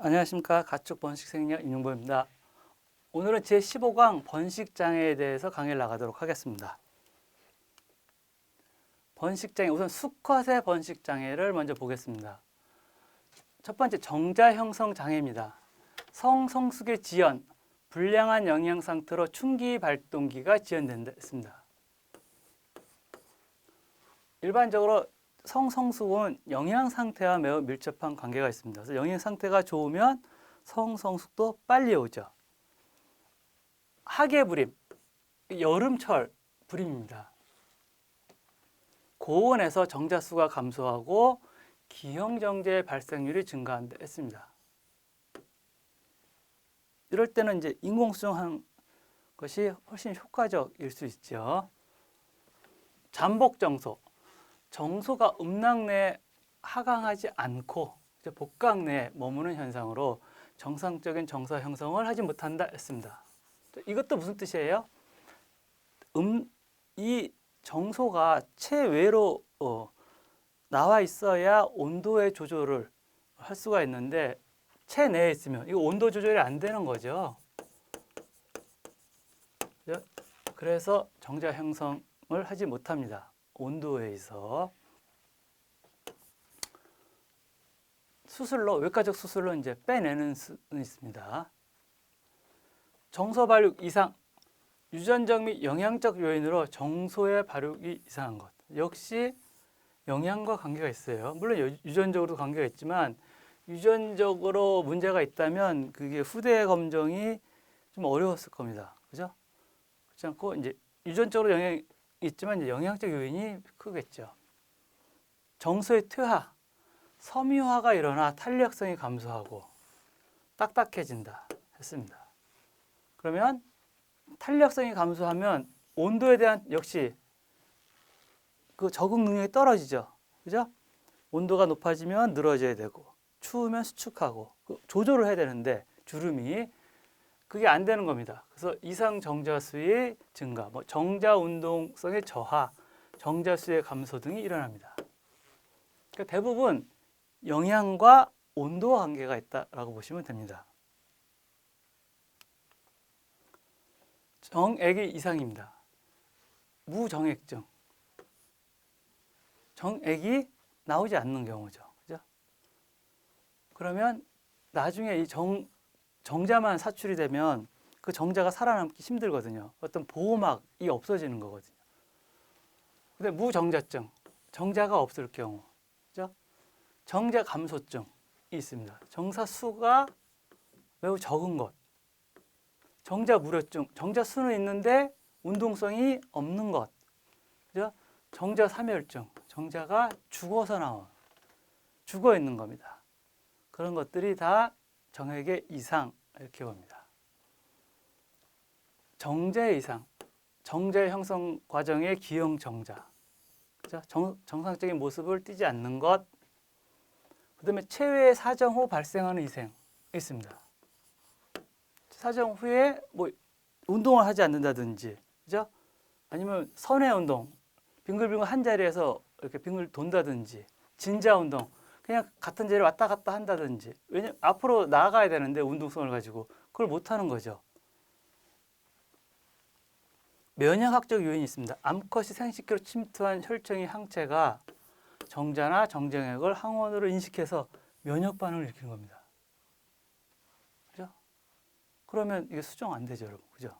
안녕하십니까. 가축 번식생리학 임용보입니다. 오늘은 제15강 번식장애에 대해서 강의를 나가도록 하겠습니다. 번식장애, 우선 수컷의 번식장애를 먼저 보겠습니다. 첫 번째, 정자 형성 장애입니다. 성성숙의 지연, 불량한 영양 상태로 충기 발동기가 지연된다. 일반적으로 성성숙은 영양 상태와 매우 밀접한 관계가 있습니다. 그래서 영양 상태가 좋으면 성성숙도 빨리 오죠. 하계불임, 여름철 불임입니다. 고온에서 정자수가 감소하고 기형정제 발생률이 증가한다 했습니다. 이럴 때는 이제 인공수정한 것이 훨씬 효과적일 수 있죠. 잠복정소, 정소가 음낭 내에 하강하지 않고 복강 내에 머무는 현상으로 정상적인 정서 형성을 하지 못한다 했습니다. 이것도 무슨 뜻이에요? 이 정소가 체외로 나와 있어야 온도의 조절을 할 수가 있는데 체내에 있으면 이거 온도 조절이 안 되는 거죠. 그래서 정자 형성을 하지 못합니다. 온도에 있어. 수술로, 외과적 수술로 이제 빼내는 수는 있습니다. 정소 발육 이상, 유전적 및 영양적 요인으로 정소의 발육이 이상한 것. 역시 영양과 관계가 있어요. 물론 유전적으로도 관계가 있지만 유전적으로 문제가 있다면 그게 후대 검정이 좀 어려웠을 겁니다. 그죠? 그렇지 않고 이제 유전적으로 영향이 있지만 이제 영양적 요인이 크겠죠. 정소의 퇴화, 섬유화가 일어나 탄력성이 감소하고 딱딱해진다 했습니다. 그러면 탄력성이 감소하면 온도에 대한 역시 그 적응 능력이 떨어지죠. 그죠? 온도가 높아지면 늘어져야 되고 추우면 수축하고 조절을 해야 되는데 주름이 그게 안 되는 겁니다. 그래서 이상 정자수의 증가, 정자 운동성의 저하, 정자수의 감소 등이 일어납니다. 그러니까 대부분 영양과 온도와 관계가 있다라고 보시면 됩니다. 정액이 이상입니다. 무정액증. 정액이 나오지 않는 경우죠. 그죠? 그러면 나중에 이 정자만 사출이 되면 그 정자가 살아남기 힘들거든요. 어떤 보호막이 없어지는 거거든요. 근데 무정자증, 정자가 없을 경우, 그죠? 정자 감소증이 있습니다. 정사 수가 매우 적은 것. 정자 무료증, 정자 수는 있는데 운동성이 없는 것. 그죠? 정자 사멸증, 정자가 죽어서 나온, 죽어 있는 겁니다. 그런 것들이 다 정액의 이상 이렇게 봅니다. 정자의 이상, 정자의 형성 과정의 기형 정자, 그죠? 정상적인 모습을 띠지 않는 것. 그다음에 체외 사정 후 발생하는 이생 있습니다. 사정 후에 운동을 하지 않는다든지, 그죠? 아니면 선회 운동, 빙글빙글 한 자리에서 이렇게 빙글 돈다든지, 진자 운동, 그냥 같은 자리에 왔다 갔다 한다든지. 왜냐면 앞으로 나아가야 되는데 운동성을 가지고 그걸 못 하는 거죠. 면역학적 요인이 있습니다. 암컷이 생식기로 침투한 혈청의 항체가 정자나 정정액을 항원으로 인식해서 면역 반응을 일으키는 겁니다. 그죠? 그러면 이게 수정 안 되죠, 여러분. 그죠?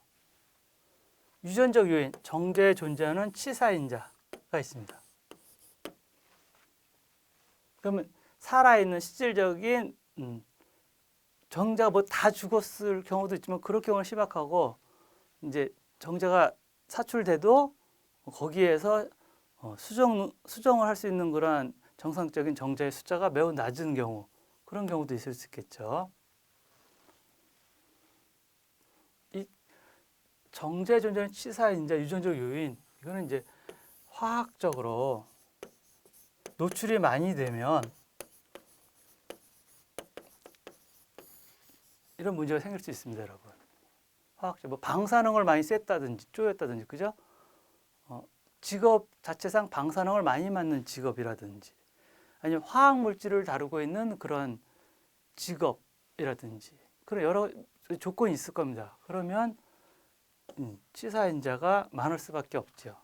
유전적 요인, 정자에 존재하는 치사인자가 있습니다. 그러면 살아있는 실질적인 정자가 다 죽었을 경우도 있지만 그럴 경우는 희박하고 이제 정자가 사출돼도 거기에서 수정을 할 수 있는 그러한 정상적인 정자의 숫자가 매우 낮은 경우, 그런 경우도 있을 수 있겠죠. 이 정자에 존재하는 치사인자, 유전적 요인, 이거는 이제 화학적으로 노출이 많이 되면 이런 문제가 생길 수 있습니다, 여러분. 화학적, 방사능을 많이 쐈다든지 쪼였다든지, 그죠? 직업 자체상 방사능을 많이 맞는 직업이라든지, 아니면 화학 물질을 다루고 있는 그런 직업, 이라든지 그런 여러 조건이 있을 겁니다. 그러면 치사인자가 많을 수밖에 없죠.